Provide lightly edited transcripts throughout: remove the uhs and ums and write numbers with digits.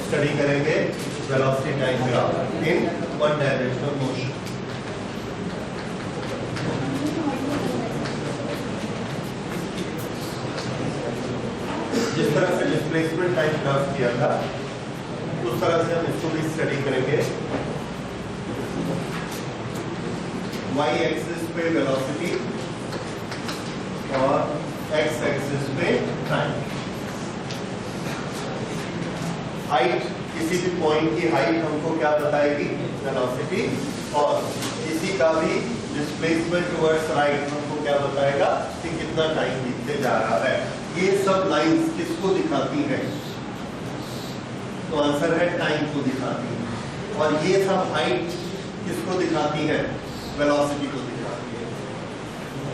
Study करेंगे velocity time graph in one directional motion. जिस तरह से डिस्प्लेसमेंट टाइम ग्राफ किया था उस तरह से हम इसको भी स्टडी करेंगे। y एक्सिस पे वेलोसिटी और x एक्सिस पे टाइम। हाइट, किसी भी पॉइंट की हाइट हमको क्या बताएगी? वेलोसिटी। और किसी का भी डिस्प्लेसमेंट टुवर्ड्स राइट हमको क्या बताएगा कि कितना टाइम बीतते जा रहा है। ये सब लाइंस किसको दिखाती है? तो आंसर है टाइम को दिखाती है। और ये सब हाइट किसको दिखाती है? वेलोसिटी को दिखाती है।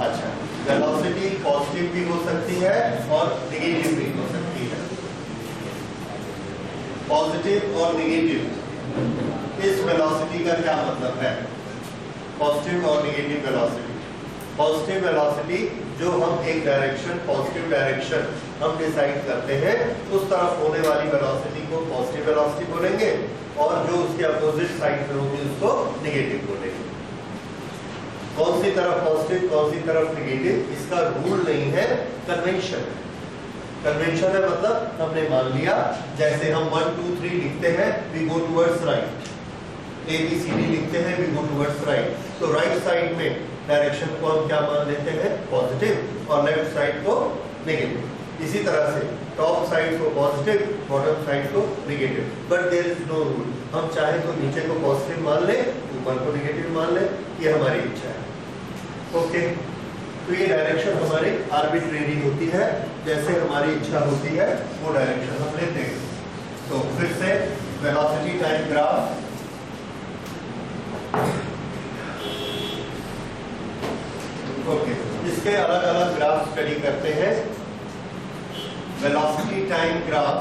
अच्छा, वेलोसिटी पॉजिटिव भी हो सकती है और नेगेटिव भी हो सकती है। पॉजिटिव और नेगेटिव, इस वेलोसिटी का क्या मतलब है? पॉजिटिव और नेगेटिव वेलोसिटी। पॉजिटिव वेलोसिटी जो हम एक डायरेक्शन, पॉजिटिव डायरेक्शन हम डिसाइड करते हैं, उस तरफ होने वाली वेलोसिटी को पॉजिटिव वेलोसिटी बोलेंगे और जो उसके अपोजिट साइड में होगी उसको नेगेटिव बोलेंगे। कौन सी तरफ पॉजिटिव, कौन सी तरफ नेगेटिव, इसका रूल नहीं है, कन्वेंशन है। कन्वेंशन है मतलब हमने मान लिया, जैसे हम 1 2 3 लिखते हैं, we go towards right. ABCD लिखते हैं, वी गो टुवर्ड्स राइट। तो राइट साइड में डायरेक्शन को हम क्या मान लेते हैं? पॉजिटिव, और लेफ्ट साइड को नेगेटिव। इसी तरह से टॉप साइड को पॉजिटिव, बॉटम साइड को negative. But there is no rule. हम चाहे तो नीचे को पॉजिटिव मान ले, ऊपर को नेगेटिव मान ले, ये हमारी इच्छा है। ओके, तो ये डायरेक्शन हमारी आर्बिट्रेरी होती है, जैसे हमारी इच्छा होती है वो डायरेक्शन हम लेते हैं। तो फिर से वेलोसिटी टाइम ग्राफ, ओके, इसके अलग अलग ग्राफ स्टडी करते हैं। वेलोसिटी टाइम ग्राफ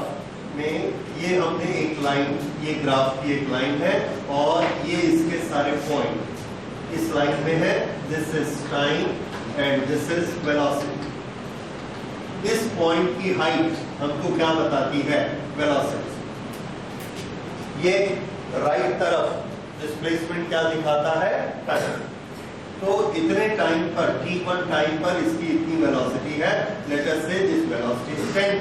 में ये हमने एक लाइन, ये ग्राफ की एक लाइन है और ये इसके सारे पॉइंट इस लाइन में है। This is time and this is velocity. इस पॉइंट की हाइट हमको क्या बताती है? वेलोसिटी। ये राइट तरफ डिस्प्लेसमेंट क्या दिखाता है? टाइम। तो इतने टाइम पर, t1 टाइम पर इसकी इतनी वेलोसिटी है। लेट अस से दिस वेलोसिटी इज 10।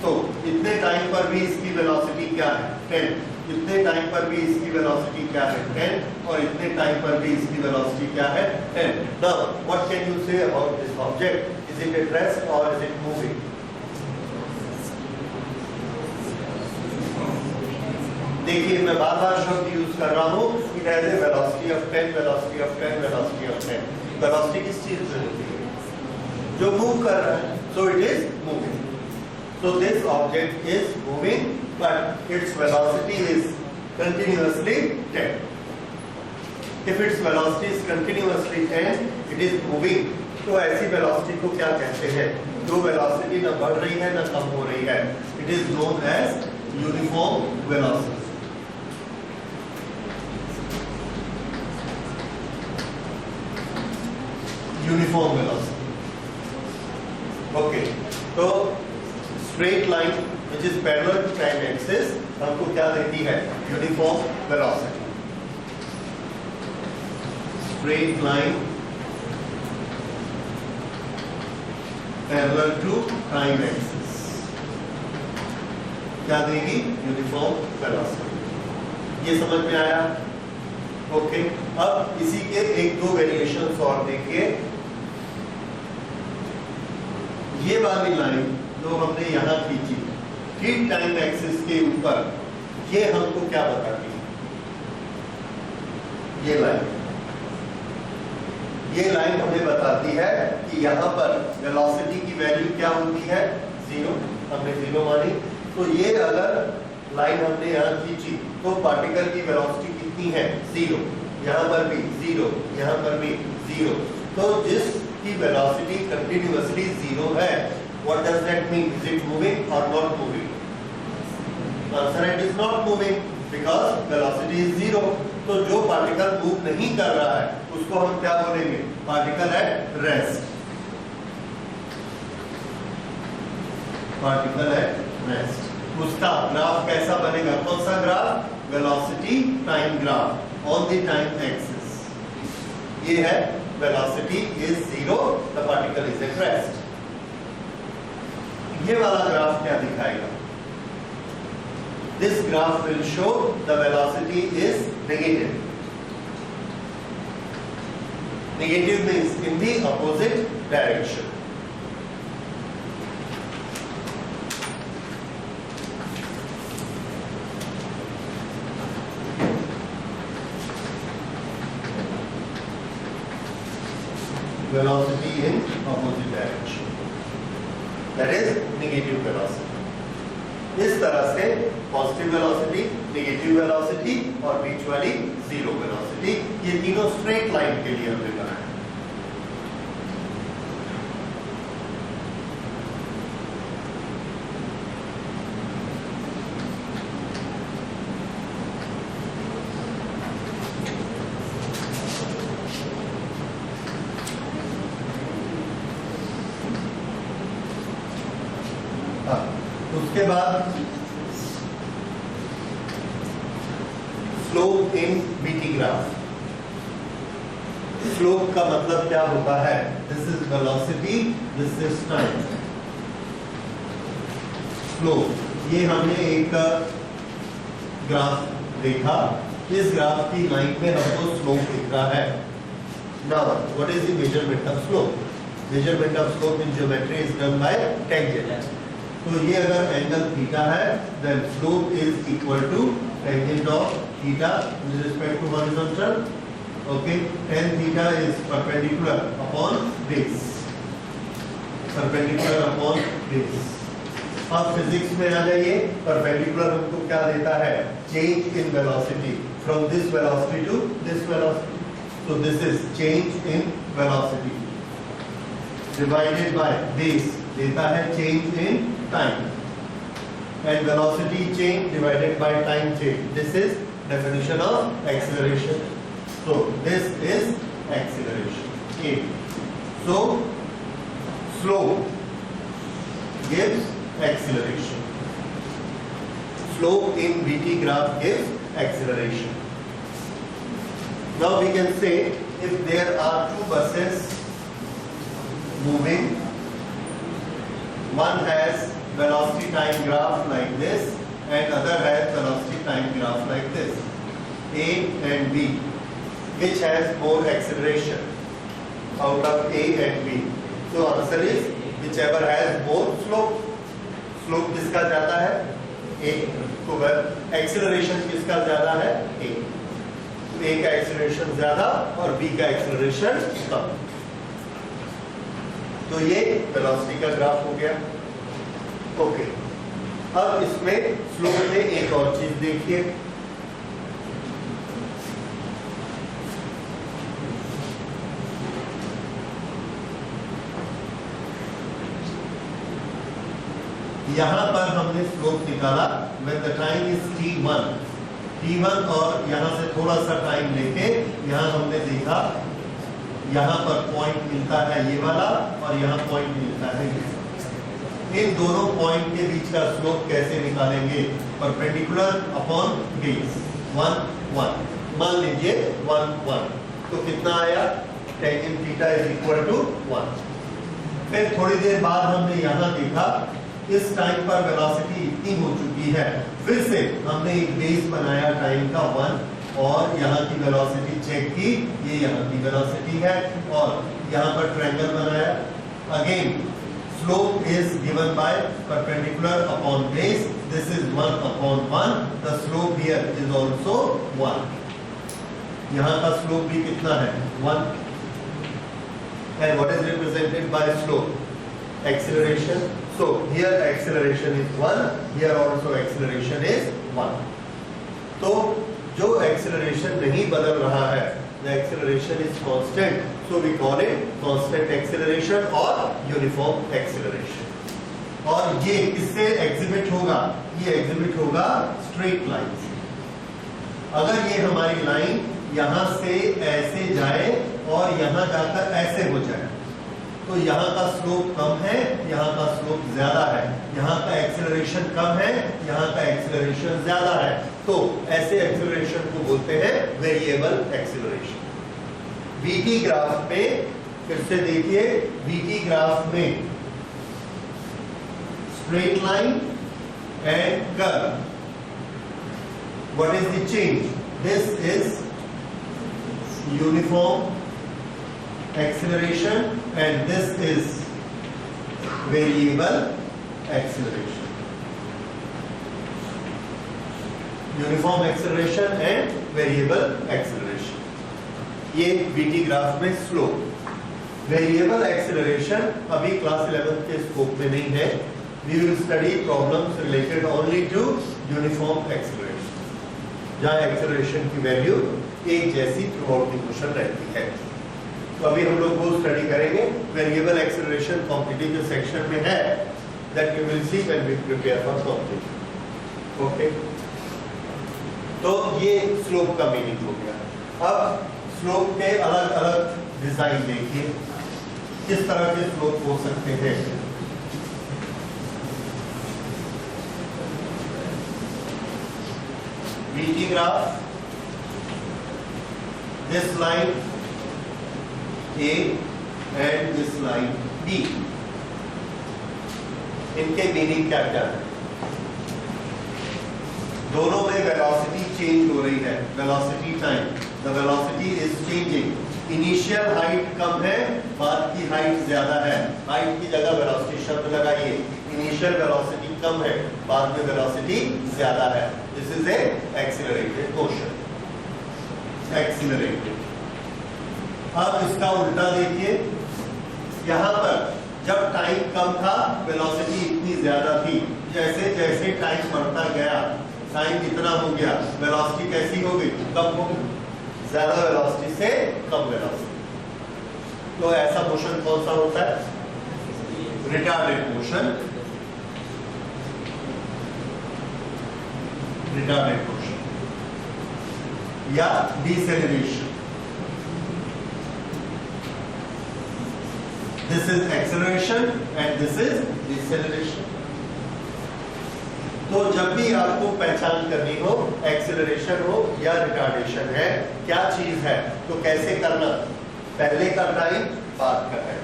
तो इतने टाइम पर भी इसकी वेलोसिटी क्या है? 10। इतने टाइम पर भी इसकी वेलोसिटी क्या है? 10। और इतने टाइम पर भी इसकी वेलोसिटी क्या है? 10। Now what can you say about this object? Is it at rest और इज इट मूविंग? देखिए, मैं बार बार शब्द यूज कर रहा हूँ। It has a velocity of 10, velocity of 10, velocity of 10। Velocity किस चीज से होती है? जो मूव कर रहा है। So it is moving. So this object is moving, but its velocity is continuously 10. If its velocity is continuously 10, it is moving. तो ऐसी velocity को क्या कहते हैं? जो velocity न बढ़ रही है न कम हो रही है। It is known as uniform velocity. Uniform velocity. Okay. तो straight line which is parallel to time axis हमको क्या देती है? Uniform velocity. Straight line parallel to time axis क्या देगी? Uniform velocity. ये समझ में आया? ओके, अब इसी के एक दो वेरिएशंस और देखिए। ये वाली लाइन जो हमने यहाँ खींची ठीक टाइम एक्सिस के ऊपर, ये हमको क्या बताती है? ये लाइन हमें बताती है कि यहाँ पर वेलोसिटी की वैल्यू क्या होती है? 0। हमने 0 मानी। तो ये अगर लाइन हमने यहाँ खींची तो पार्टिकल की वेलोसिटी कितनी है? 0। यहाँ पर भी 0, यहाँ पर भी 0। तो जिसकी वेलोसिटी कंटिन्यूअसली 0 है, what does that mean? Is it moving or not moving? Answer it is not moving because velocity is 0. तो जो पार्टिकल मूव नहीं कर रहा है उसको हम क्या बोलेंगे? Particle at rest. Particle at rest. उसका ग्राफ कैसा बनेगा? कौन सा graph? Velocity time graph on the time axis. ये है velocity is 0, the particle is at rest. ये वाला ग्राफ क्या दिखाएगा? This graph will show the velocity is negative. Negative means in the opposite direction. Velocity in opposite direction. That is negative velocity. इस तरह से positive velocity, negative velocity और बीच वाली zero velocity, ये तीनों स्ट्रेट लाइन के लिए हमने बनाया। उसके बाद slope in BT graph. Slope का मतलब क्या होता है? This is velocity, this is time. Slope, ये हमने एक ग्राफ देखा, इस ग्राफ की लाइन में हमको स्लोप दिख रहा है। Now what is the measurement of slope? Measurement of slope in geometry is done by tangent. तो ये अगर एंगल थीटा है, then slope is equal to tangent of theta with respect to horizontal. Okay, tan theta is perpendicular upon base, perpendicular upon base. अब physics में आ जाइए, perpendicular हमको क्या देता है? Change in velocity from this velocity to this velocity. So this is change in velocity divided by base देता है change in time, and velocity change divided by time change. This is definition of acceleration. So this is acceleration A. So slope gives acceleration. Slope in VT graph gives acceleration. Now we can say if there are two buses moving, one has velocity time graph like this and other has velocity time graph like this, A and B, which has more acceleration out of A and B? So answer is whichever has more slope. Slope किसका ज्यादा है? A. तो acceleration किसका ज्यादा है? A. A का acceleration ज्यादा और B का एक्सेलरेशन कम। तो ये वेलोसिटी का ग्राफ हो गया। ओके, अब इसमें स्लोप में एक और चीज देखिए। यहां पर हमने स्लोप निकाला when the time is t1, और यहां से थोड़ा सा टाइम लेके यहां हमने देखा यहां पर पॉइंट मिलता है ये वाला और यहां पॉइंट मिलता है ये। इन दोनों पॉइंट के बीच का स्लोप कैसे निकालेंगे? परपेंडिकुलर अपॉन बेस 1 1, मान लीजिए 1 1, तो कितना आया? tan theta is equal to 1। फिर थोड़ी देर बाद हमने यहां देखा इस टाइम पर वेलोसिटी इतनी हो चुकी है, फिर से हमने एक बेस बनाया टाइम का 1 और यहाँ की वेलोसिटी चेक की, ये यहाँ की वेलोसिटी है और यहाँ पर ट्रायंगल बनाया। Again slope is given by perpendicular upon base, this is 1 upon 1, the slope here is also 1। यहाँ का स्लोप भी कितना है? 1। And what is represented by slope? Acceleration. So here acceleration is 1, here also acceleration is 1. तो जो acceleration नहीं बदल रहा है, the acceleration is constant, so we call it constant acceleration और uniform acceleration. और ये किससे exhibit होगा? ये exhibit होगा straight line से। अगर ये हमारी लाइन यहाँ से ऐसे जाए और यहाँ जाकर ऐसे हो जाए, तो यहाँ का स्लोप कम है, यहाँ का स्लोप ज्यादा है, यहाँ का एक्सेलरेशन कम है, यहाँ का एक्सेलरेशन ज्यादा है, तो ऐसे एक्सेलरेशन को बोलते हैं वेरिएबल एक्सेलरेशन। वीटी ग्राफ में फिर से देखिए, वीटी ग्राफ में straight line and curve, what is the change? This is uniform acceleration and this is variable acceleration. Uniform acceleration and variable acceleration. ये VT ग्राफ में स्लोप। वेरिएबल एक्सेलरेशन अभी class 11 के scope में नहीं है। We will study problems related only to uniform acceleration, जहाँ acceleration की value एक जैसी थ्रू आउट द मोशन रहती है। तो अभी हम लोग वो स्टडी करेंगे। वेरिएबल एक्सेलरेशन कॉम्पिटिटिव सेक्शन में है, that you will see when we prepare for competitive. Okay, तो ये स्लोप का मीनिंग हो गया। अब स्लोप के अलग अलग डिजाइन देखिए, किस तरह के स्लोप हो सकते हैं। VT graph, this line A and this line B, इनके मीनिंग क्या क्या है? दोनों में वेलोसिटी चेंज हो रही है, velocity time, the velocity is changing. Initial height कम है, बाद की हाइट ज्यादा है। हाइट की जगह वेलोसिटी शब्द लगाइए। इनिशियल वेलोसिटी कम है, बाद में वेलोसिटी ज्यादा है। This is A accelerated motion, accelerated. अब इसका उल्टा देखिए, यहां पर जब टाइम कम था वेलोसिटी इतनी ज्यादा थी, जैसे जैसे टाइम बढ़ता गया, टाइम इतना हो गया, वेलोसिटी कैसी हो गई? कम हो गई, ज्यादा वेलोसिटी से कम वेलोसिटी। तो ऐसा मोशन कौन सा होता है? रिटार्डेड मोशन, रिटार्डेड मोशन या deceleration. This is acceleration and this is deceleration. तो जब भी आपको पहचान करनी हो, एक्सेलरेशन हो या रिटार्डेशन है, क्या चीज है, तो कैसे करना? पहले का टाइम, बाद का टाइम,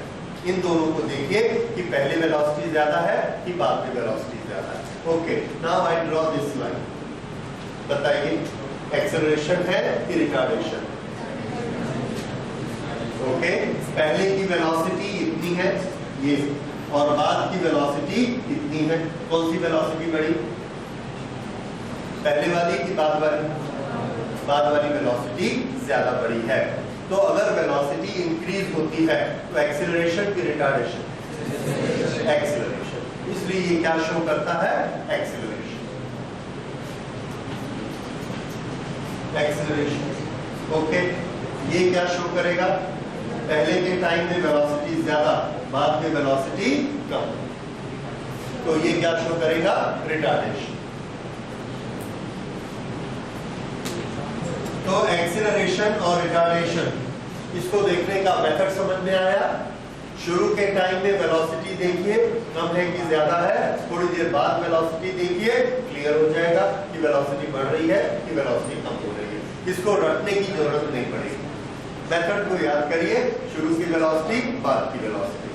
इन दोनों को देखिए कि पहले वेलोसिटी ज्यादा है कि बाद में वेलोसिटी ज्यादा है। Okay, now I draw this line. बताइए एक्सेलरेशन है कि रिटार्डेशन? ओके, पहले की वेलोसिटी इतनी है ये, और बाद की वेलोसिटी इतनी है। कौन सी वेलोसिटी बढ़ी? पहले वाली की बाद वाली? बाद वाली वेलोसिटी ज्यादा बढ़ी है। तो अगर वेलोसिटी इंक्रीज होती है तो एक्सेलरेशन की रिटार्डेशन? एक्सेलरेशन। इसलिए ये क्या शो करता है? Acceleration, acceleration. ओके, ये क्या शो करेगा? पहले के टाइम में वेलोसिटी ज्यादा, बाद में वेलोसिटी कम, तो ये क्या शो करेगा? रिटार्डेशन। तो एक्सेलरेशन और रिटार्डेशन, इसको देखने का मेथड समझ में आया। शुरू के टाइम में वेलोसिटी देखिए कम है कि ज्यादा है, थोड़ी देर बाद वेलोसिटी देखिए, क्लियर हो जाएगा कि वेलोसिटी बढ़ रही है कि वेलोसिटी कम हो रही है। इसको रटने की जरूरत नहीं पड़ेगी, मेथड को याद करिए, शुरू की वेलोसिटी, बाद की वेलोसिटी,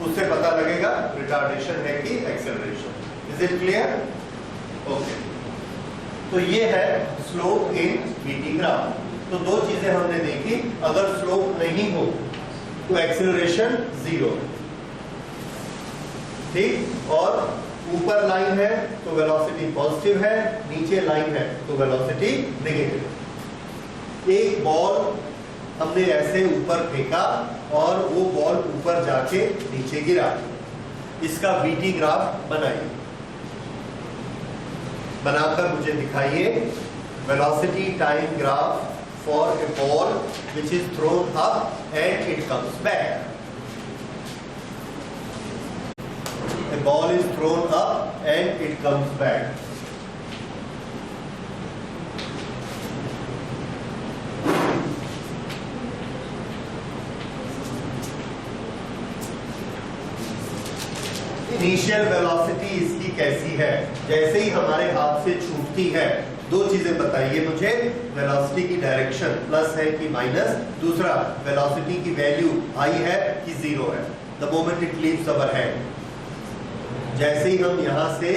उससे पता लगेगा रिटार्डेशन है कि acceleration. Is it clear? Okay, तो ये है स्लोप इन वीटी ग्राफ। तो दो चीजें हमने देखी, अगर स्लोप नहीं हो तो एक्सेलरेशन जीरो, ठीक, और ऊपर लाइन है तो वेलोसिटी पॉजिटिव है, नीचे लाइन है तो वेलोसिटी नेगेटिव। एक बॉल हमने ऐसे ऊपर फेंका और वो बॉल ऊपर जाके नीचे गिरा, इसका वीटी ग्राफ बनाइए, बनाकर मुझे दिखाइए। Velocity time graph for a ball which is thrown up and it comes back. A ball is thrown up and it comes back. Initial velocity इसकी कैसी है, जैसे ही हमारे हाथ से छूटती है। दो चीजें बताइए मुझे, वेलोसिटी की डायरेक्शन प्लस है कि माइनस, दूसरा वेलोसिटी की वैल्यू हाई है कि जीरो है the moment it leaves our hand. जैसे ही हम यहां से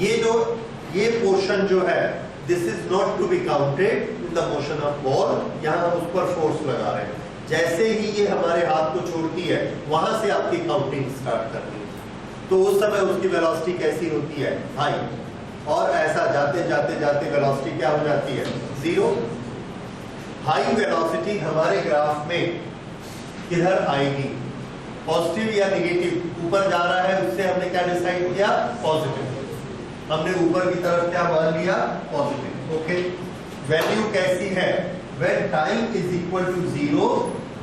ये पोर्शन जो है, this is not to be counted in the motion of ball, यहां हम उस पर फोर्स लगा रहे हैं। जैसे ही ये हमारे हाथ को छोड़ती है, वहां से आपकी काउंटिंग स्टार्ट करनी है, तो उस समय उसकी वेलोसिटी कैसी होती है, हाई। और ऐसा जाते जाते जाते वेलोसिटी क्या हो जाती है, जीरो। हाई वेलोसिटी हमारे ग्राफ में किधर आएगी, पॉजिटिव या नेगेटिव? ऊपर जा रहा है, उससे हमने क्या डिसाइड किया, पॉजिटिव। हमने ऊपर की तरफ क्या मान लिया, पॉजिटिव। ओके, वैल्यू कैसी है, when time is equal to zero,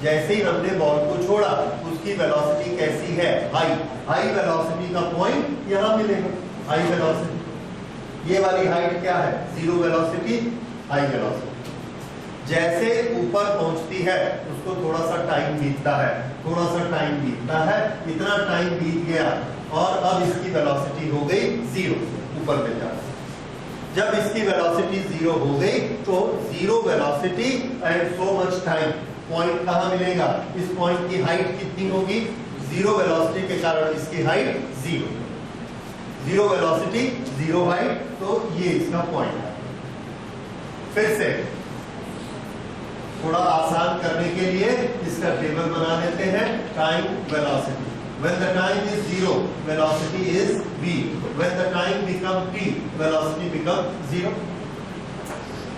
जैसे ही हमने बॉल को छोड़ा उसकी वेलोसिटी कैसी है, हाई। हाई वेलोसिटी का पॉइंट यहां मिलेगा, हाई वेलोसिटी। ये वाली हाइट क्या है, जीरो वेलोसिटी, हाई वेलोसिटी। जैसे ऊपर पहुंचती है उसको थोड़ा सा टाइम बीतता है, थोड़ा सा टाइम बीतता है, इतना टाइम बीत गया और अब इसकी वेलोसिटी हो गई जीरो, ऊपर में जा। जब इसकी वेलोसिटी जीरो हो गई तो zero velocity and so much time, point कहां मिलेगा, इस पॉइंट की हाइट कितनी होगी, जीरो वेलोसिटी के कारण इसकी height zero, zero velocity zero height, तो ये इसका पॉइंट है। फिर से थोड़ा आसान करने के लिए इसका टेबल बना देते हैं, time velocity. When the time is zero, velocity is v. When the time become t, velocity become zero.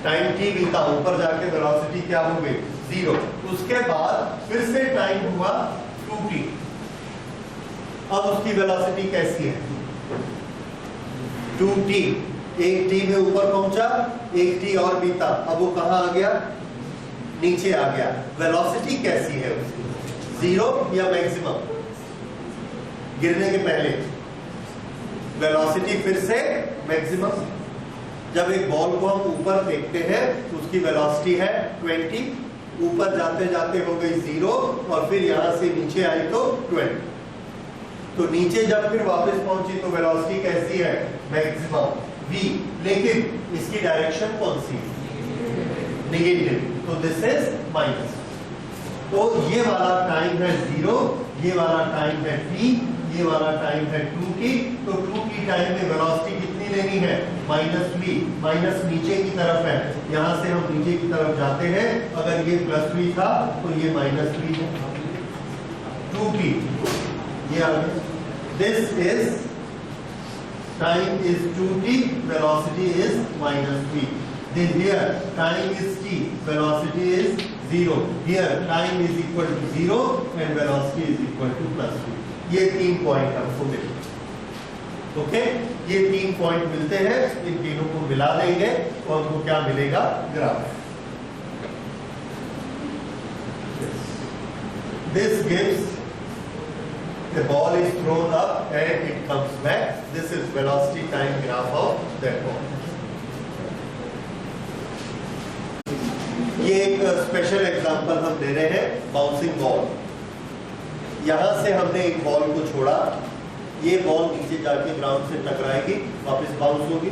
Time t बीता, ऊपर जाके वेलोसिटी क्या हो गई, जीरो। उसके बाद फिर से टाइम हुआ 2t, अब उसकी वेलोसिटी कैसी है, 2t। एक t में ऊपर पहुंचा, एक t और बीता, अब वो कहां आ गया, नीचे आ गया। वेलोसिटी कैसी है उसकी, जीरो या मैक्सिमम, गिरने के पहले वेलोसिटी फिर से मैक्सिमम। जब एक बॉल को हम ऊपर फेंकते हैं तो उसकी वेलोसिटी है 20, ऊपर जाते जाते हो गई जीरो और फिर यहां से नीचे आई तो 20। तो नीचे जब फिर वापस पहुंची तो वेलोसिटी कैसी है, मैक्सिमम v, लेकिन इसकी डायरेक्शन कौन सी, नेगेटिव, तो दिस इज माइनस। तो ये वाला टाइम है जीरो, ये वाला टाइम है t, ये वाला टाइम है 2t। तो 2t टाइम में वेलोसिटी कितनी लेनी है, माइनस v, माइनस नीचे की तरफ है, यहां से हम नीचे की तरफ जाते हैं, अगर ये प्लस v था तो ये माइनस v है, 2t ये आ गया। This is time is 2t, velocity is minus v। Then here time is t, velocity is 0. Here time is equal to 0 and velocity is equal to plus v. ये 3 point हमको मिले। Okay, ये 3 point मिलते हैं, इन तीनों को मिला देंगे तो हमको क्या मिलेगा, graph. This gives the ball is thrown up and it comes back. This is velocity time graph of that ball. ये एक स्पेशल एग्जांपल हम दे रहे हैं, बाउंसिंग बॉल। यहां से हमने एक बॉल को छोड़ा, ये बॉल नीचे जाके ग्राउंड से टकराएगी, वापस बाउंस होगी,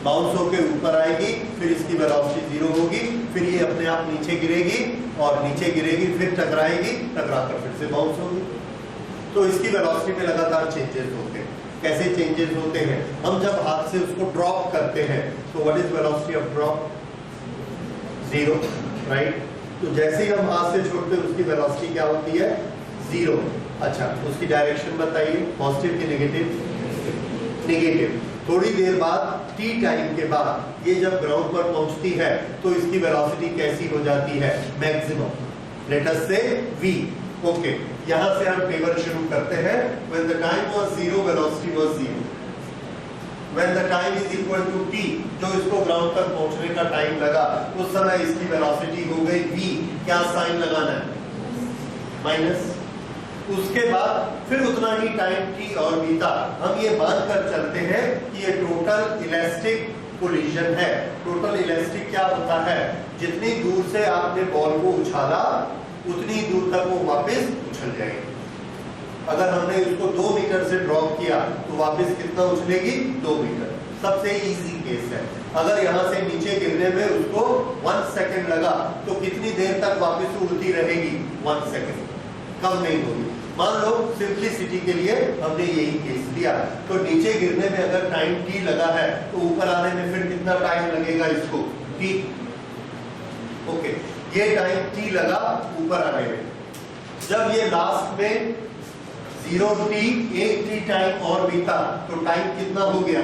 बाउंस होके ऊपर आएगी, फिर इसकी वेलोसिटी जीरो होगी, फिर ये अपने आप नीचे गिरेगी और नीचे गिरेगी, फिर टकराएगी, टकराकर फिर से बाउंस होगी। तो इसकी वेलोसिटी में लगातार चेंजेस होते हैं। कैसे चेंजेस होते हैं, हम जब हाथ से उसको ड्रॉप करते हैं तो what is velocity of drop, zero, right. तो जैसे ही हम हाथ से छोड़ते हैं उसकी वेलोसिटी क्या होती है, जीरो। अच्छा, उसकी डायरेक्शन बताइए, पॉजिटिव की नेगेटिव, नेगेटिव। थोड़ी देर बाद t टाइम के बाद ये जब ग्राउंड पर पहुंचती है तो इसकी वेलोसिटी कैसी हो जाती है, मैक्सिमम। लेट अस से v। ओके, यहां से हम टेबल शुरू करते हैं। When the time was zero, velocity was zero. When the time is equal to t, जो इसको ग्राउंड पर पहुंचने का टाइम लगा, उस समय इसकी वेलोसिटी हो गई v। क्या साइन लगाना है, माइनस। उसके बाद फिर उतना ही टाइम t और बीता। हम ये मानकर चलते हैं कि ये टोटल इलास्टिक कोलिजन है। टोटल इलास्टिक क्या होता है, जितनी दूर से आपने बॉल को उछाला उतनी दूर तक वो वापस उछल जाएगी। अगर हमने उसको 2 मीटर से ड्रॉप किया तो वापस कितना उछलेगी? 2 मीटर। सबसे इजी केस है। अगर यहाँ से नीचे गिरने में उसको 1 सेकंड लगा तो कितनी देर तक वापस उड़ती रहेगी? 1 सेकंड, कम नहीं होगी। मान लो सिंपलिसिटी के लिए हमने यही केस लिया, तो नीचे गिरने में अगर टाइम t लगा है तो ऊपर आने में फिर कितना टाइम लगेगा इसको? t। ओके, ये टाइम t लगा ऊपर आने में। जब ये लास्ट में 0t 1t टाइम और बीता तो टाइम कितना हो गया?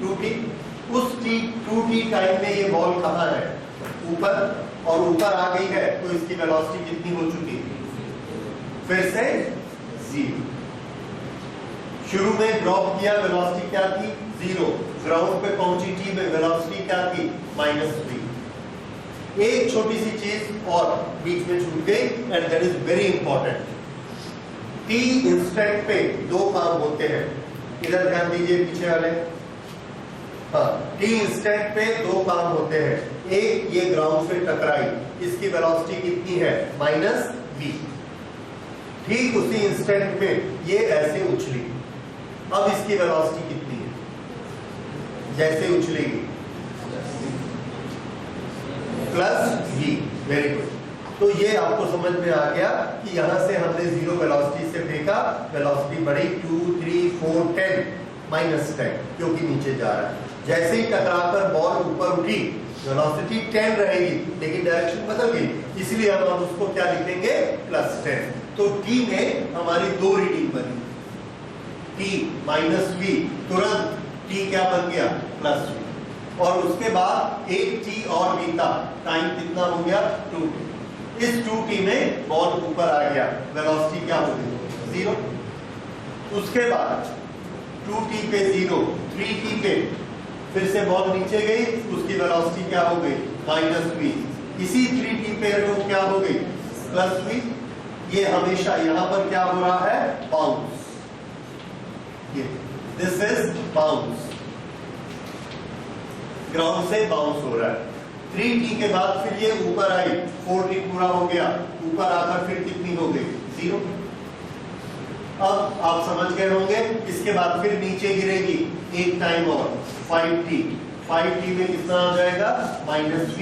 2t। उस 2t टाइम में ये बॉल कहाँ है? ऊपर, और ऊपर आ गई है तो इसकी वेलोसिटी कितनी हो चुकी? फिर से 0। शुरू में ड्रॉप किया, वेलोसिटी क्या थी? 0। ग्राउंड पे पहुंची t में वेलोसिटी क्या थी? -v। एक छोटी सी चीज और बीच में छूट गई, and that is very important. t instant पे 2 काम होते हैं। इधर ध्यान दीजिए पीछे वाले। हाँ, t इंस्टेंट पे 2 काम होते हैं। एक, ये ग्राउंड से टकराई, इसकी वेलोसिटी कितनी है? -v। ठीक उसी इंस्टेंट पे ये ऐसे उछली, अब इसकी वेलोसिटी कितनी है? जैसे उछलेगी +v। Very good. तो ये आपको समझ में आ गया कि यहां से हमने 0 वेलोसिटी से फेंका, वेलोसिटी बढ़ी 2, 3, 4, 10, -10, क्योंकि नीचे जा रहा है। जैसे ही टकराकर बॉल ऊपर उठी, वेलोसिटी 10 रहेगी, लेकिन डायरेक्शन बदल गई, इसलिए हम उसको क्या लिखेंगे? +10। तो t में हमारी 2 रीडिंग बनी, t -v, तुरंत t क्या बन गया? +v। और उसके बाद 1t और बीता, टाइम कितना हो गया? 2t। इस 2t में बॉल ऊपर आ गया, वेलोसिटी क्या हो गई? 0। उसके बाद 2t पे 0, 3t पे फिर से बॉल नीचे गई, उसकी वेलोसिटी क्या हो गई? -v। इसी 3t पे तो क्या हो गई? +v। ये हमेशा यहां पर क्या हो रहा है? बाउंस। ये दिस इज बाउंस, ग्राउंड से बाउंस हो रहा है। 3t के बाद फिर ये ऊपर आई, 4t पूरा हो गया, ऊपर आकर फिर कितनी हो गई? 0। अब आप समझ गए होंगे। इसके बाद फिर नीचे गिरेगी एक टाइम और, 5t। 5t में कितना आ जाएगा? -v।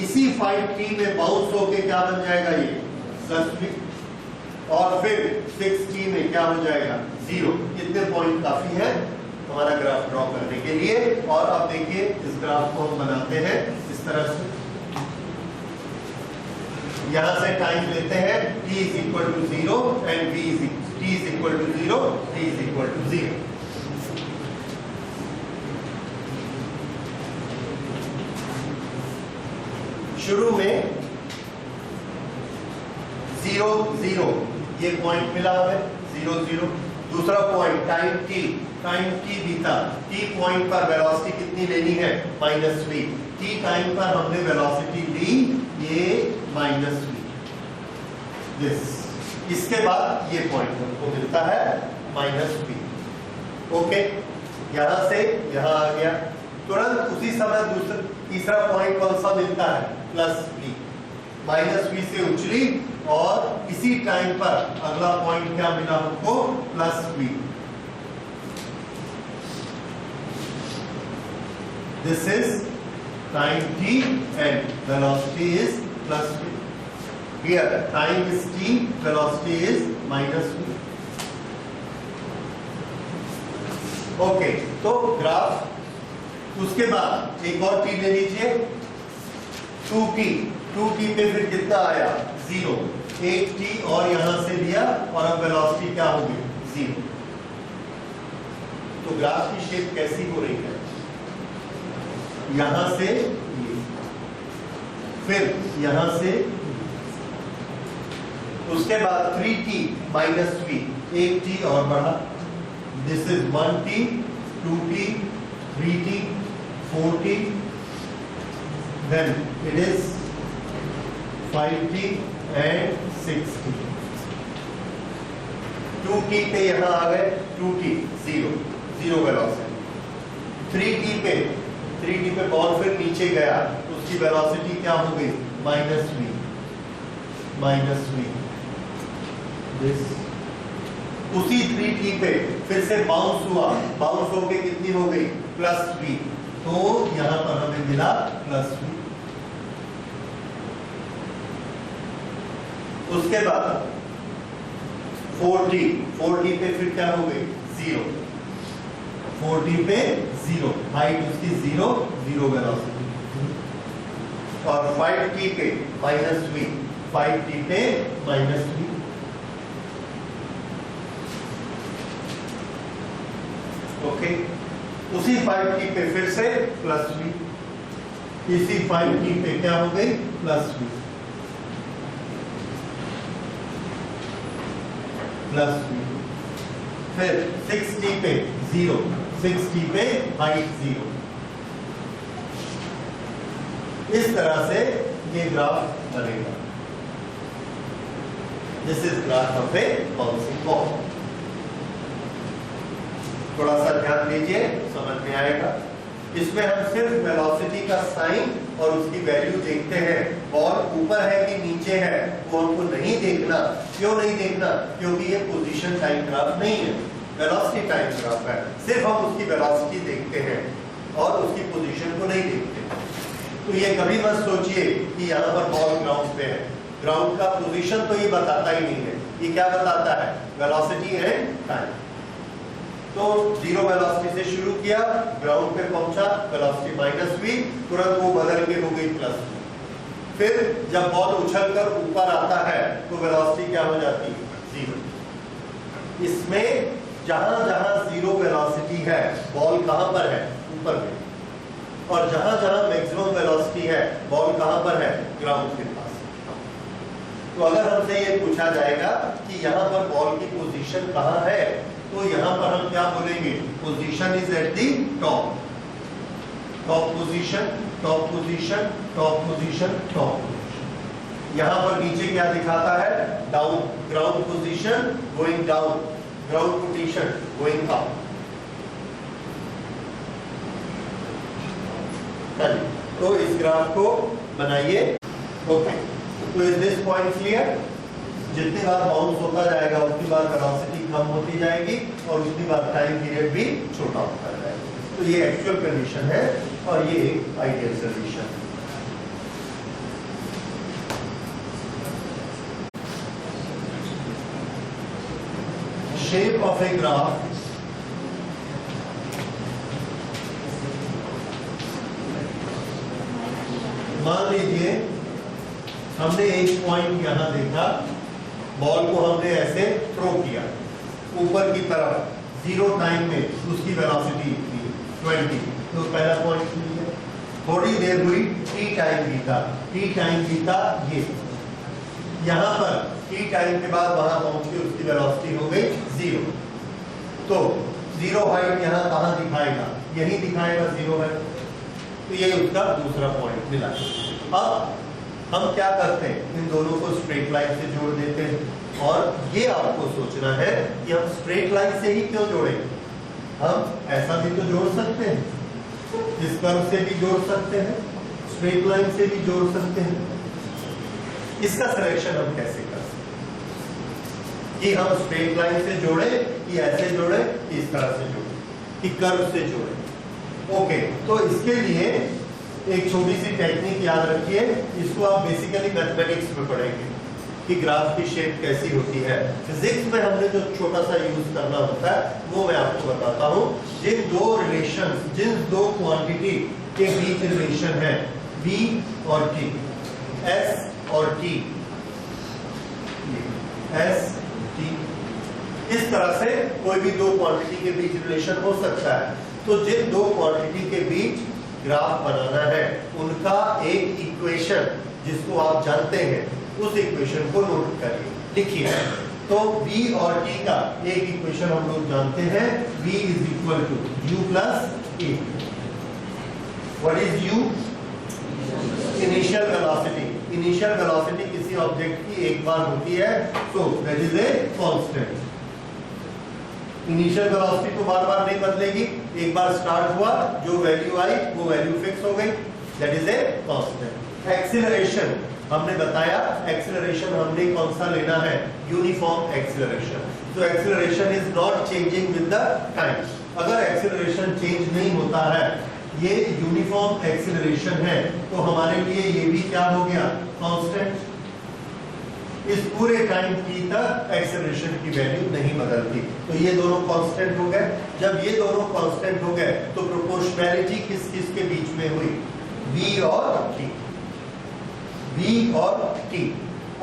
इसी 5t में बाउंस होके क्या बन जाएगा? ये +v। और फिर 6t में क्या हो जाएगा? 0। इतने पॉइंट काफी है हमारा ग्राफ ड्रॉ करने के लिए। और अब देखिए इस ग्राफ को हम बनाते हैं इस तरह से। यहां से टाइम लेते हैं, t = 0 एंड t = 0, t = 0। शुरू में 0, 0 ये पॉइंट मिला है, 0, 0। दूसरा पॉइंट टाइम t बीता, t पॉइंट पर वेलोसिटी कितनी लेनी है? -v। t टाइम पर हमने वेलोसिटी ली ये -v, दिस। इसके बाद ये पॉइंट हमको मिलता है -v। ओके, यहां से यहां आ गया, तुरंत उसी समय तीसरा पॉइंट कौन सा मिलता है? +v। -v से उछली और इसी टाइम पर अगला पॉइंट क्या मिला हमको? +v। This is time t and velocity is +v. Here time is t, velocity is -v. Okay, तो ग्राफ। उसके बाद एक और t ले लीजिए, 2t पे फिर कितना आया? 0। 8t और यहां से लिया और अब वेलोसिटी क्या हो गई? 0। तो ग्राफ की शेप कैसी हो रही है? यहां से ये, फिर यहां से, उसके बाद 3t -v, 1t और बढ़ा। This is 1t, 2t, 3t, 4t, then it is 5t and 6t। 2t पे यहां आ गए, 2t 0 वेलोसिटी। 3t पे बॉल फिर नीचे गया, उसकी वेलोसिटी क्या हो गई? -v, दिस उसी 3t पे फिर से बाउंस हुआ, बाउंस होके कितनी हो गई +v, तो यहां पर हमें मिला +v। उसके बाद 4t पे फिर क्या हो गई 0, 4t पे 0, हाइट उसकी 0 वेलोसिटी, और 5t पे -v, 5t पे -v। ओके, उसी 5t पे फिर से +v, इसी 5t पे क्या हो गई +v, फिर 6t पे 0, 6t पे हाइट 0। इस तरह से ये ग्राफ बनेगा। This is graph of A bouncing ball. थोड़ा सा ध्यान दीजिए, समझ में आएगा। इसमें हम सिर्फ वेलोसिटी का साइन और उसकी वैल्यू देखते हैं। बॉल ऊपर है कि नीचे है वो हमको नहीं देखना। क्यों नहीं देखना? क्योंकि ये पोजीशन टाइम ग्राफ नहीं है, वेलोसिटी टाइम ग्राफ है। सिर्फ हम उसकी वेलोसिटी देखते हैं और उसकी पोजीशन को नहीं देखते। तो ये कभी मत सोचिए कि यहाँ पर बॉल ग्राउंड पे है। ग्राउंड का पोजीशन तो ये बताता ही नहीं है। ये क्या बताता है? Velocity and time. तो 0 वेलोसिटी से शुरू किया, ग्राउंड पे पहुंचा, वेलोसिटी -v, तुरंत वो बदल के हो गई +v। फिर जब बॉल उछलकर ऊपर आता है तो वेलोसिटी क्या हो जाती है? 0। इसमें जहां जहां 0 वेलोसिटी है, बॉल कहां पर है? ऊपर में। और जहां जहां मैक्सिमम वेलोसिटी है, बॉल कहां पर है? ग्राउंड के पास। तो अगर हमसे ये पूछा जाएगा कि यहाँ पर बॉल की पोजीशन कहां है, तो यहां पर हम क्या बोलेंगे? Position is at the top. Top position, top position, top position, top position. यहां पर नीचे क्या दिखाता है? Down. Ground position going down, ground position going up. तो इस ग्राफ को बनाइए। ओके, तो इज दिस पॉइंट क्लियर? जितनी बार बाउंस होता जाएगा उतनी बार वेलोसिटी कम होती जाएगी और उतनी बार टाइम पीरियड भी छोटा होता जाएगा। तो ये एक्चुअल कंडीशन है और ये एक आइडियल सोल्यूशन है। शेप ऑफ ए ग्राफ मान लीजिए हमने एक पॉइंट यहां देखा, बॉल को हमने ऐसे थ्रो किया ऊपर की तरफ, 0 टाइम में उसकी वेलोसिटी थी 20, तो पहला पॉइंट लिया। थोड़ी देर हुई, t टाइम बीता, t टाइम बीता, ये यहां पर t टाइम के बाद वहां पहुंच के उसकी वेलोसिटी हो गई 0। तो 0 हाइट यहां कहां दिखाएगा? यही दिखाएगा 0 हाइट। तो ये उसका दूसरा पॉइंट मिला। अब हम क्या करते हैं? इन दोनों को स्ट्रेट लाइन से जोड़ देते हैं। और ये आपको सोचना है कि हम स्ट्रेट लाइन से ही क्यों जोड़ें? हम ऐसा भी तो जोड़ सकते हैं, इस कर्व से भी जोड़ सकते हैं, स्ट्रेट लाइन से भी जोड़ सकते हैं। इसका सिलेक्शन हम कैसे कर सकते? कि हम स्ट्रेट लाइन से जोड़े कि ऐसे जोड़े कि इस तरह से जोड़े कि कर्व से जोड़े। ओके, तो इसके लिए एक छोटी सी टेक्निक याद रखिए। इसको आप बेसिकली मैथमेटिक्स में पढ़ेंगे कि ग्राफ की शेप कैसी होती है। फिजिक्स में हमने जो छोटा सा यूज करना होता है वो मैं आपको बताता हूँ। जिन दो रिलेशन, जिन दो क्वांटिटी के बीच रिलेशन है V और T, S और T, S T, इस तरह से कोई भी दो क्वांटिटी के बीच रिलेशन हो सकता है। तो जिन दो क्वांटिटी के बीच ग्राफ बनाना है, उनका एक इक्वेशन जिसको आप जानते हैं, उस इक्वेशन को नोट करिए, लिखिए। तो V और T का एक इक्वेशन हम लोग जानते हैं, V is equal to U plus A। What is U? Initial velocity. Initial velocity किसी ऑब्जेक्ट की एक बार होती है, so that is a constant। Initial velocity तो बार बार नहीं बदलेगी, एक बार स्टार्ट हुआ, जो वैल्यू आई वो वैल्यू फिक्स हो गई, that is a constant. Acceleration हमने बताया, एक्सीलरेशन हमने कौन सा लेना है? Uniform acceleration. So acceleration is not changing with the time. अगर acceleration change नहीं होता है, ये यूनिफॉर्म एक्सीलरेशन है, तो हमारे लिए ये भी क्या हो गया, कांस्टेंट। इस पूरे टाइम t तक एक्सीलरेशन की वैल्यू नहीं बदलती, तो ये दोनों कांस्टेंट हो गए। जब ये दोनों कांस्टेंट हो गए तो प्रोपोर्शनैलिटी किस किस के बीच में हुई, v और t, v और t।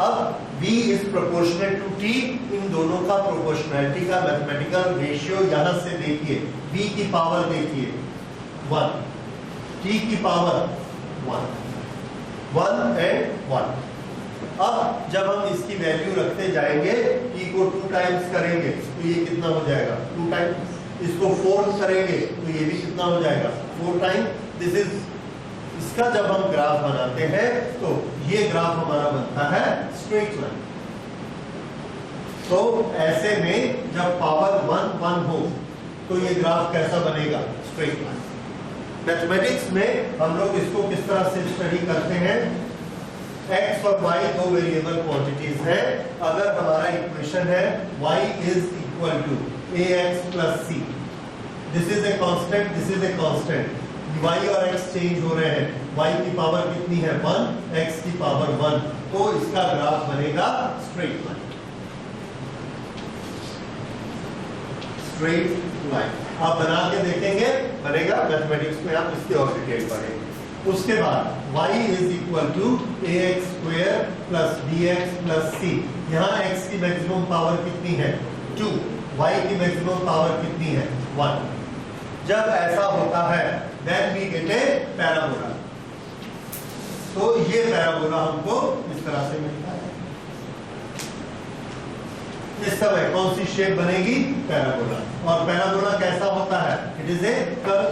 अब v is proportional to t, इन दोनों का प्रोपोर्शनैलिटी का मैथमेटिकल रेशियो यहां से देखिए, v की पावर देखिए 1, t की पावर 1 एंड 1। अब जब हम इसकी वैल्यू रखते जाएंगे, e को 2 टाइम्स करेंगे तो ये कितना हो जाएगा, 2 टाइम्स। इसको 4 करेंगे तो ये भी कितना हो जाएगा, 4 टाइम्स। दिस इज, इसका जब हम ग्राफ बनाते हैं तो ये ग्राफ हमारा बनता है स्ट्रेट लाइन। तो ऐसे में जब पावर 1 1 हो तो ये ग्राफ कैसा बनेगा, स्ट्रेट लाइन। मैथमेटिक्स में हम लोग इसको किस तरह से स्टडी करते हैं, x और y दो वेरिएबल क्वांटिटीज है। अगर हमारा इक्वेशन है y is equal to ax plus c, this is a constant, this is a constant, y और x चेंज हो रहे हैं, y की पावर कितनी है 1, x की पावर 1, तो इसका ग्राफ बनेगा स्ट्रेट लाइन, स्ट्रेट लाइन। आप बना के देखेंगे, बनेगा। मैथमेटिक्स में आप इसके और डिटेल पढ़ेंगे। उसके बाद y is equal to ax square plus bx plus c। यहाँ x की मैक्सिमम पावर कितनी है 2, y की मैक्सिमम पावर कितनी है 1। जब ऐसा होता है then we get a parabola. तो ये पैराबोला हमको इस तरह से मिलता है। इस समय कौन सी शेप बनेगी, पैराबोला। और पैराबोला कैसा होता है, इट इज ए कर्व।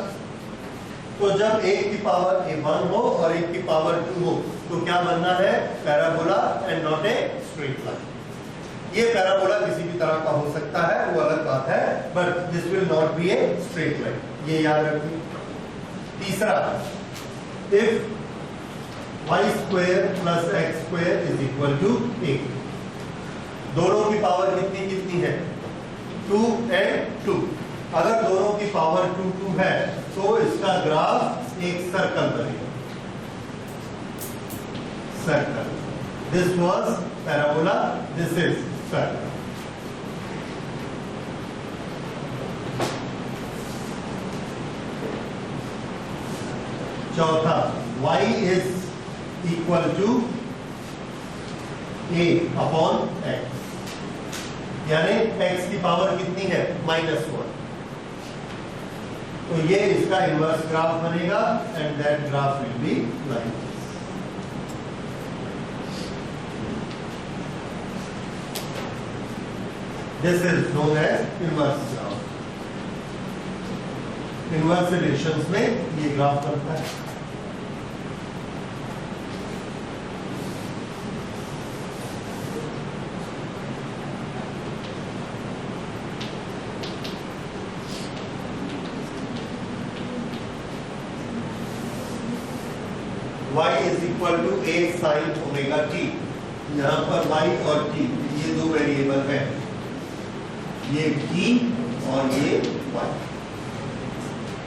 तो जब एक की पावर 1 हो और एक की पावर 2 हो तो क्या बनना है, parabola and not a straight line. ये पैराबोला किसी भी तरह का हो सकता है, वो अलग बात है, but this will not be a straight line, ये याद रखिए। तीसरा, if y square plus x square is equal to 8, दोनों की पावर कितनी कितनी है 2 एंड 2। अगर दोनों की पावर 2 2 है तो इसका ग्राफ एक सर्कल बनेगा, circle. This was parabola, this is circle. चौथा, y is equal to a upon x, यानी x की पावर कितनी है -1। तो ये इसका इनवर्स ग्राफ बनेगा and that graph will be like this is known as inverse graph. Inverse relations में ये ग्राफ बनता है। y is equal to a sin omega t। यहाँ पर y और t ये दो वेरिएबल हैं, ये t और ये y।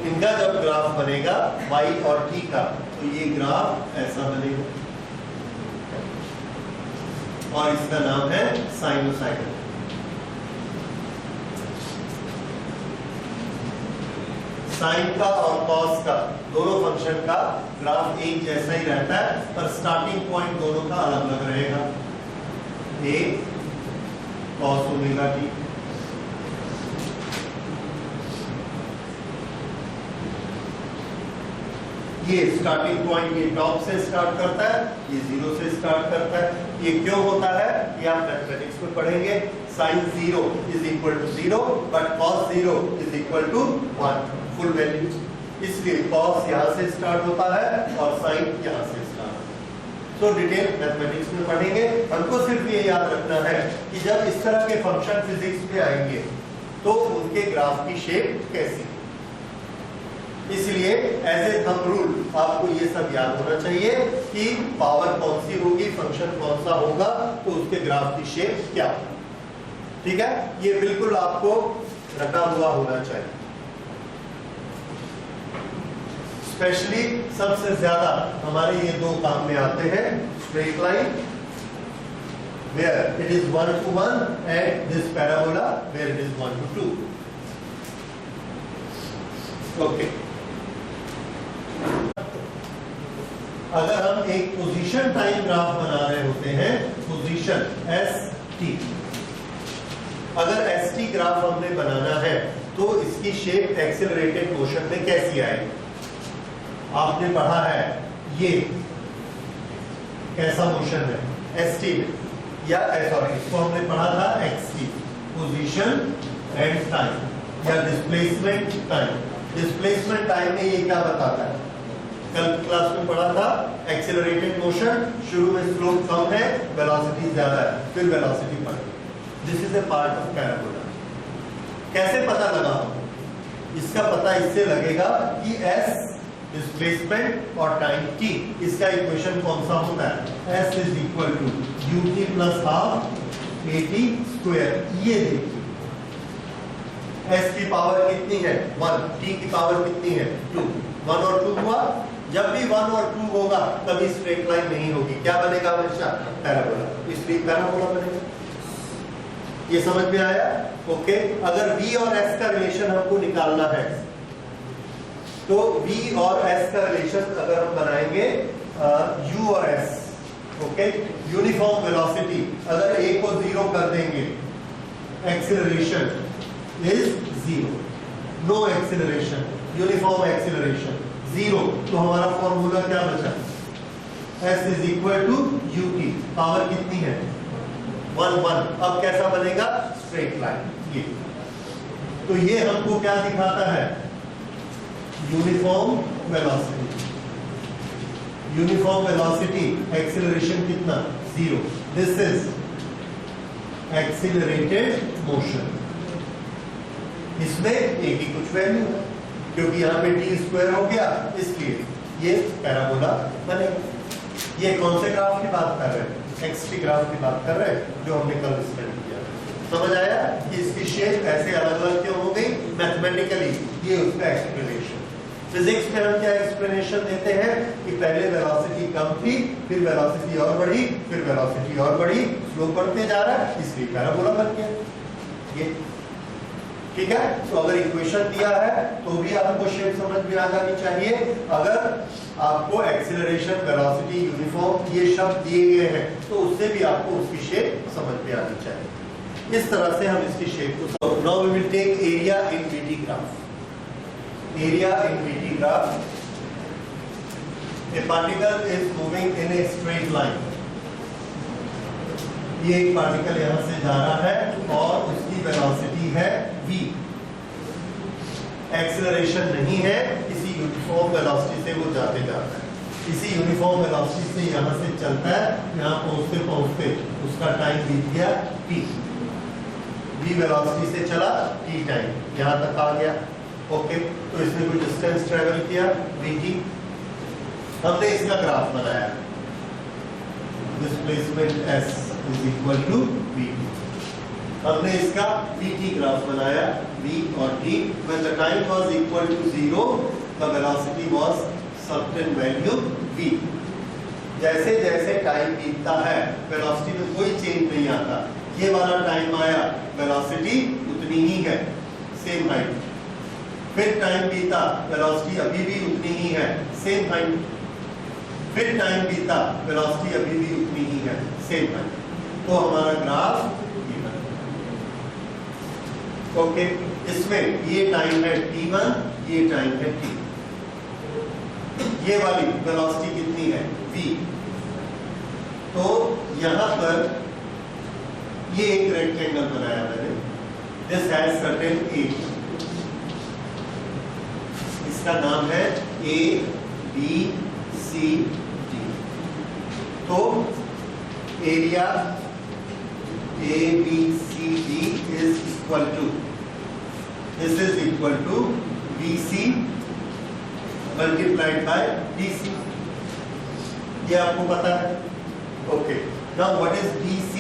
इनका जब ग्राफ बनेगा y और t का, तो ये ग्राफ ऐसा बनेगा और इसका नाम है साइनोसाइडल। साइन का और कॉस का, दोनों फंक्शन का ग्राफ एक जैसा ही रहता है, पर स्टार्टिंग पॉइंट दोनों का अलग अलग रहेगा। a cos ओमेगा t, ये स्टार्टिंग पॉइंट ये टॉप से स्टार्ट करता है, ये 0 से स्टार्ट करता है। ये क्यों होता है, ये आप मैथमेटिक्स में पढ़ेंगे। sin 0 is equal to 0 but cos 0 is equal to 1 full value. इसलिए cos यहाँ से स्टार्ट होता है और sin यहाँ से स्टार्ट होता है। तो डिटेल मैथमेटिक्स में पढ़ेंगे। हमको सिर्फ ये याद रखना है कि जब इस तरह के फंक्शन फिजिक्स में आएंगे तो उनके ग्राफ की शेप कैसी। इसलिए एज ए थंब रूल आपको ये सब याद होना चाहिए कि पावर कौन सी होगी, फंक्शन कौन सा होगा, तो उसके ग्राफ की शेप क्या होगी। ठीक है, ये बिल्कुल आपको रटा हुआ होना चाहिए। स्पेशली सबसे ज्यादा हमारे ये दो काम में आते हैं, straight line where it is 1 to 1 and this parabola where it is 1 to 2. Okay. अगर हम एक पोजीशन टाइम ग्राफ बना रहे होते हैं, पोजीशन ST, अगर ST ग्राफ हमने बनाना है तो इसकी शेप एक्सेलरेटेड मोशन में कैसी आएगी? आपने पढ़ा है ये कैसा मोशन है ST में, या सॉरी इसको हमने पढ़ा था XT, पोजीशन एंड टाइम या डिस्प्लेसमेंट टाइम। डिस्प्लेसमेंट टाइम में ये क्या बताता है? कल क्लास में पढ़ा था एक्सेलरेटेड मोशन, शुरू में स्लोप कम है, वेलोसिटी ज्यादा है, फिर वेलोसिटी बढ़ती। This is a part of parabola. कैसे पता लगा? इसका पता इससे लगेगा कि S डिस्प्लेसमेंट और टाइम t, इसका इक्वेशन कौन सा होता है? S is equal to ut plus half at square. ये देखिए S की पावर कितनी है? 1, t की पावर कितनी है? 2। 1 और 2 हुआ। जब भी 1 और 2 होगा तभी स्ट्रेट लाइन नहीं होगी, क्या बनेगा? हमेशा पैराबोला, इसलिए पैराबोला बनेगा। ये समझ में आया? ओके। अगर v और s का रिलेशन हमको निकालना है तो v और s का रिलेशन अगर हम बनाएंगे u और s, ओके, यूनिफॉर्म वेलोसिटी अगर a को 0 कर देंगे, acceleration is 0, no acceleration, uniform acceleration 0, तो हमारा फॉर्मूला क्या बचा? s is equal to ut, power कितनी है? 1 1। अब कैसा बनेगा? Straight line. ये तो ये हमको क्या दिखाता है? Uniform velocity. Uniform velocity, acceleration कितना? 0। This is accelerated motion. इसमें एक ही कुछ वैल्यू है क्योंकि यहाँ पे t स्क्वायर हो गया, इसलिए ये पैराबोला बनेगा। ये कौन से ग्राफ की बात कर रहे हैं? XT ग्राफ की बात कर रहे हैं जो हमने कल स्टडी किया। समझ आया कि इसकी शेप ऐसे अलग अलग क्यों हो गई? मैथमेटिकली ये उसका एक्सप्लेनेशन। फिजिक्स में हम क्या एक्सप्लेनेशन देते हैं कि पहले वेलोसिटी कम थी, फिर वेलोसिटी और बढ़ी, फिर वेलोसिटी और बढ़ी, स्लो बढ़ते जा रहा है, इसलिए पैराबोला बन गया। ये ठीक है। तो अगर इक्वेशन दिया है तो भी आपको शेप समझ में आ जानी चाहिए। अगर आपको एक्सीलरेशन, वेलोसिटी, यूनिफॉर्म ये शब्द दिए गए हैं तो उससे भी आपको उसकी शेप समझ में आनी चाहिए। इस तरह से हम इसकी शेप को। Now we will take area in VT graph. Area in VT graph, a particle is moving in a straight line. ये एक पार्टिकल यहां से जा रहा है और उसकी वेलोसिटी है v। एक्सीलरेशन नहीं है, किसी यूनिफॉर्म वेलोसिटी से वो जाते जाता है। किसी यूनिफॉर्म वेलोसिटी से यहां से चलता है, यहां पहुंचते पहुंचते उसका टाइम बीत गया t। v वेलोसिटी से चला, t टाइम यहां तक आ गया। ओके, तो इसने कोई डिस्टेंस ट्रेवल किया vt। हमने इसका ग्राफ बनाया, displacement s is equal to vt। हमने इसका vt ग्राफ बनाया, v और t। when the time was equal to 0 the velocity was certain value v। जैसे जैसे टाइम बीतता है वेलोसिटी में कोई चेंज नहीं आता। ये वाला टाइम आया, वेलोसिटी उतनी ही है, सेम हाइट। फिर टाइम बीता, वेलोसिटी अभी भी उतनी ही है, सेम हाइट। फिर टाइम बीता, वेलोसिटी अभी भी उतनी ही है, सेम हाइट। तो हमारा ग्राफ ये बना। ओके, इसमें ये टाइम है t1, ये टाइम है t। ये वाली वेलोसिटी कितनी है? v। तो यहां पर ये एक रेक्टेंगल बनाया मैंने, दिस हैज सर्टेन एरिया। इसका नाम है a b c d। तो area a b c d is equal to, this is equal to bc multiplied by dc। ये आपको पता है। Okay, now what is bc?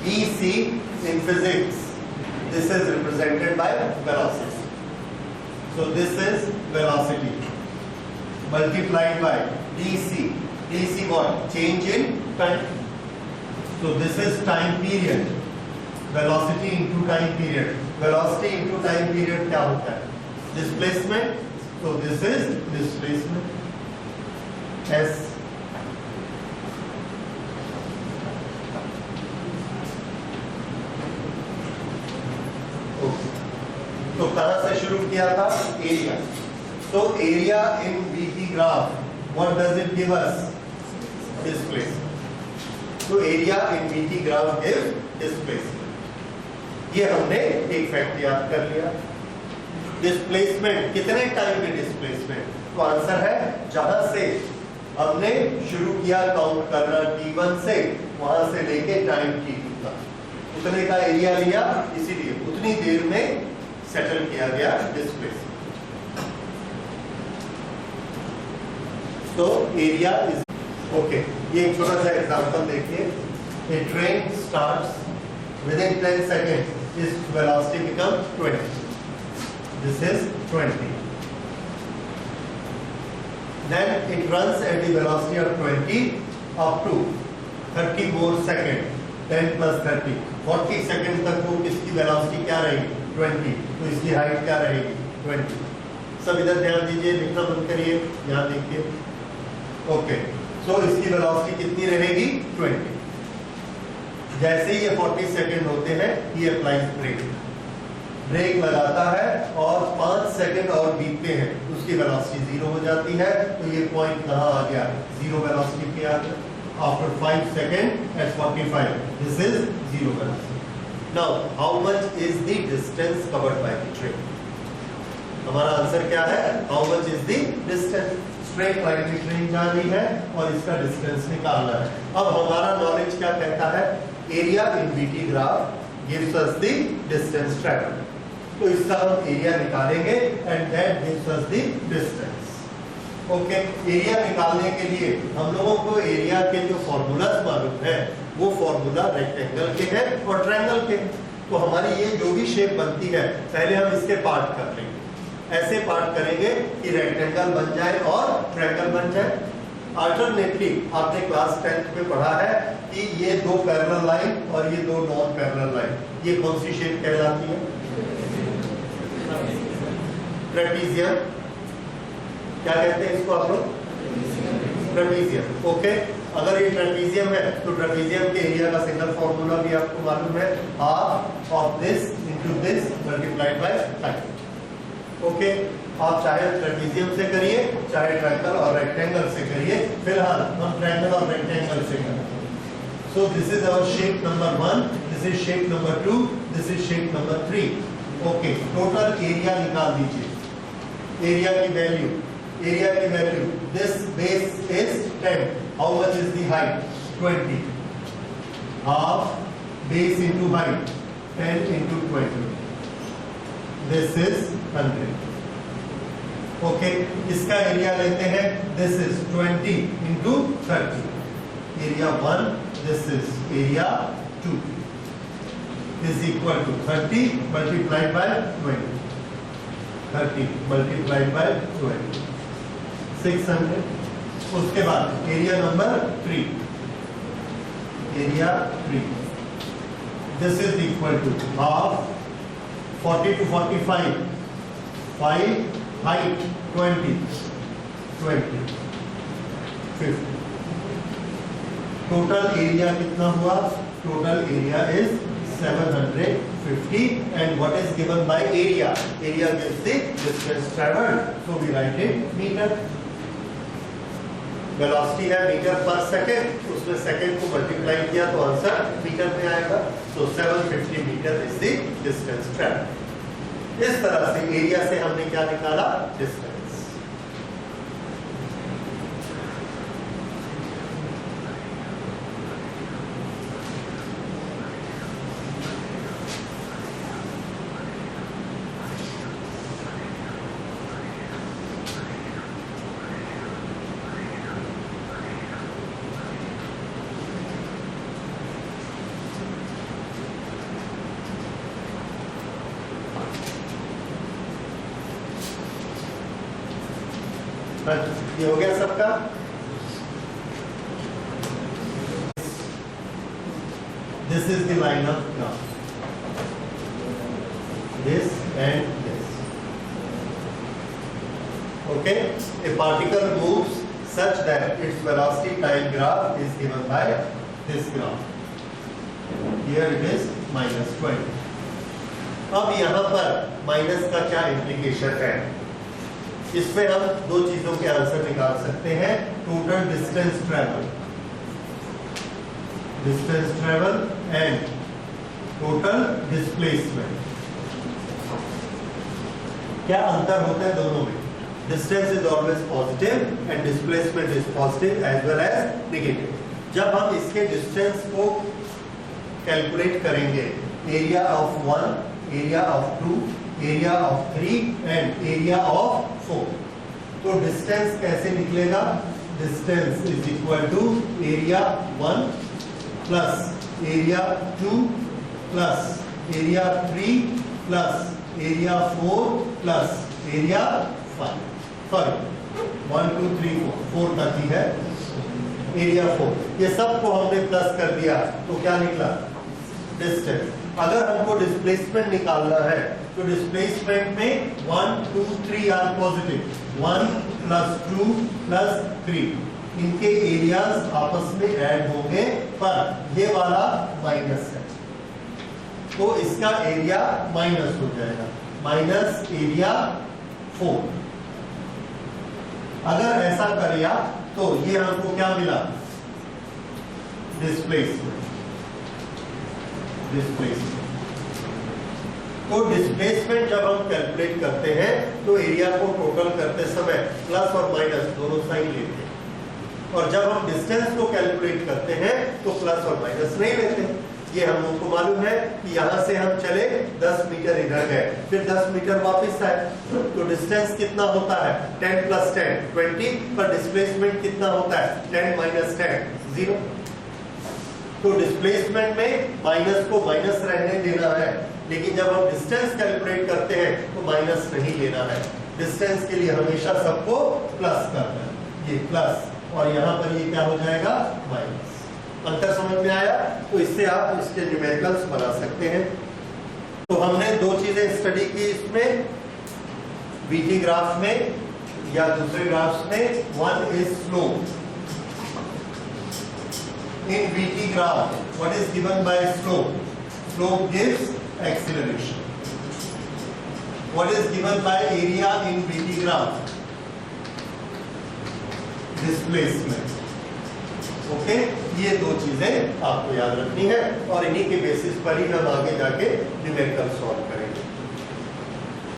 bc in physics, this is represented by velocity. So this is velocity multiplied by dc. dc what? Change in time. So this is time period. Velocity into time period. Velocity into time period क्या होता है? Displacement. So this is displacement. S. Okay. तो कहां से शुरू किया था? Area. So area in VT graph, what does it give us? Displacement. So area in VT graph gives displacement. ये हमने एक फैक्ट याद कर लिया. डिस्प्लेसमेंट कितने टाइम में डिस्प्लेसमेंट? तो आंसर है जहां से हमने शुरू किया काउंट करना t1 से, वहां से लेके टाइम t2 तक उतने का एरिया लिया, इसीलिए उतनी देर में सेटल किया गया डिस्प्लेसमेंट. तो एरिया इज ओके. ये एक छोटा सा एग्जांपल देखिए. ए train starts within 10 seconds, its velocity becomes 20. This is 20. Then it runs at the velocity of 20 up to 30 more seconds. 10 plus 30, 40 second तक वो इसकी वेलोसिटी क्या रहेगी? 20. तो इसकी हाइट क्या रहेगी? 20. सब इधर ध्यान दीजिए, लिखना बंद करिए, ध्यान देखिए. ओके. सो इसकी वेलोसिटी कितनी रहेगी? 20. जैसे ही ये 40 सेकंड होते हैं, ये अप्लाइज ब्रेक. ब्रेक लगाता है और 5 सेकंड और बीतते हैं, उसकी वेलोसिटी 0 हो जाती है. तो ये पॉइंट कहाँ आ गया? 0 वेलोसिटी पे आ गया. After 5 second at 45, this is 0 velocity. Now how much is the distance covered by the train? हमारा आंसर क्या है? How much is the distance? Straight line में ट्रेन जा रही है और इसका डिस्टेंस निकालना है. अब हमारा नॉलेज क्या कहता है? Area in VT graph gives us the distance traveled. तो इसका हम एरिया निकालेंगे and that gives us the distance. Okay. Area निकालने के लिए हम लोगों को एरिया के जो फॉर्मूलाज मालूम है, वो फॉर्मूला रेक्टेंगल के हैं और ट्रायंगल के. तो हमारी ये जो भी शेप बनती है, पहले हम इसके पार्ट कर लेंगे. ऐसे पार्ट करेंगे कि रेक्टेंगल बन जाए और ट्रायंगल बन जाए. अल्टरनेटली आपने क्लास 10th में पढ़ा है कि ये दो पैरेलल लाइन और ये दो नॉन पैरेलल लाइन, ये कौन सी शेप कहलाती है? ट्रेपीजियम. क्या कहते हैं इसको आप लोग? ट्रेपीजियम. ओके. अगर ये ट्रेपीजियम है तो ट्रेपीजियम के एरिया का सिंगल फॉर्मूला भी आपको मालूम है, half of this into this multiplied by height. Okay. आप चाहे ट्रेपीजियम से करिए, चाहे ट्रायंगल और रेक्टेंगल से करिए. फिलहाल हम ट्रायंगल और रेक्टेंगल से करेंगे. So this is our shape number 1, this is shape number 2, this is shape number 3. Okay. Total area निकाल दीजिए. एरिया की value, this base is 10. How much is the height? 20. Half base into height, 10 into 20. This is 100. Okay. इसका area लेते हैं. This is 20 into 30. Area 1, this is area 2 is equal to 30 multiplied by 20. 30 multiplied by 20, 600. उसके बाद area number 3. Area 3, this is equal to half 40 to 45, 5, height 20, 50. Total area कितना हुआ? Total area is 750. And what is given by area? Area gives the distance travelled, so we write it metre. Velocity है metre per second, उसमें second को multiply किया तो answer metre में आएगा. So 750 metre is the distance travelled. इस तरह से एरिया से हमने क्या निकाला? डिस्टेंस. ये हो गया सबका। This is the line of graph, this and this. Okay, A particle moves such that its velocity time graph is given by this graph. Here it is -20. अब यहाँ पर माइनस का क्या इम्प्लीकेशन है? इसमें हम दो चीजों के आंसर निकाल सकते हैं। Total distance travel and total displacement. क्या अंतर होता है दोनों में? Distance is always positive and displacement is positive as well as negative. जब हम इसके डिस्टेंस को कैलकुलेट करेंगे, area of 1, area of 2, area of 3 and area of 4, तो डिस्टेंस कैसे निकलेगा? Distance is equal to area 1 plus area 2 plus area 3 plus area 4 plus area 5। Sorry 1 2 3 4 तक ही है, एरिया 4। ये सब को हमने प्लस कर दिया तो क्या निकला? डिस्टेंस। अगर हमको डिस्प्लेसमेंट निकालना है तो डिस्प्लेसमेंट में 1 2 3 आर पॉजिटिव, 1 प्लस 2 प्लस 3, इनके एरियाज आपस में ऐड होंगे, पर ये वाला माइनस है तो इसका एरिया माइनस हो जाएगा, माइनस एरिया 4। अगर ऐसा कर लिया तो ये हमको क्या मिला? डिस्प्लेसमेंट। तो डिस्प्लेसमेंट जब हम कैलकुलेट करते हैं तो एरिया को टोटल करते समय प्लस और माइनस दोनों साइन लेते हैं, और जब हम डिस्टेंस को कैलकुलेट करते हैं तो प्लस और माइनस नहीं लेते। ये हम लोग को मालूम है कि यहाँ से हम चले 10 मीटर इधर गए, फिर 10 मीटर वापस आए, तो डिस्टेंस कितना होता है? 10 प्लस 10 20, पर डिस्प्लेसमेंट कितना होता है? 10 माइनस 10 0। तो डिस्प्लेसमेंट में माइनस को माइनस रहने देना है, लेकिन जब हम डिस्टेंस कैलकुलेट करते हैं तो माइनस नहीं लेना है। डिस्टेंस के लिए हमेशा सबको प्लस करना है, ये प्लस, और यहाँ पर ये क्या हो जाएगा? माइनस। अंतर समझ में आया? तो इससे आप इसके न्यूमेरिकल्स बना सकते हैं। तो हमने दो चीजें स्टडी की इसमें, वीटी ग्राफ में या दूसरे ग्राफ्स में। One is slope. In VT graph what is given bye slope? Slope gives acceleration. What is given by area in VT graph? Displacement. Okay, ये दो चीजें आपको याद रखनी है, और इन्हीं के बेसिस पर ही हम आगे जाके न्यूमेरिकल सॉल्व करेंगे।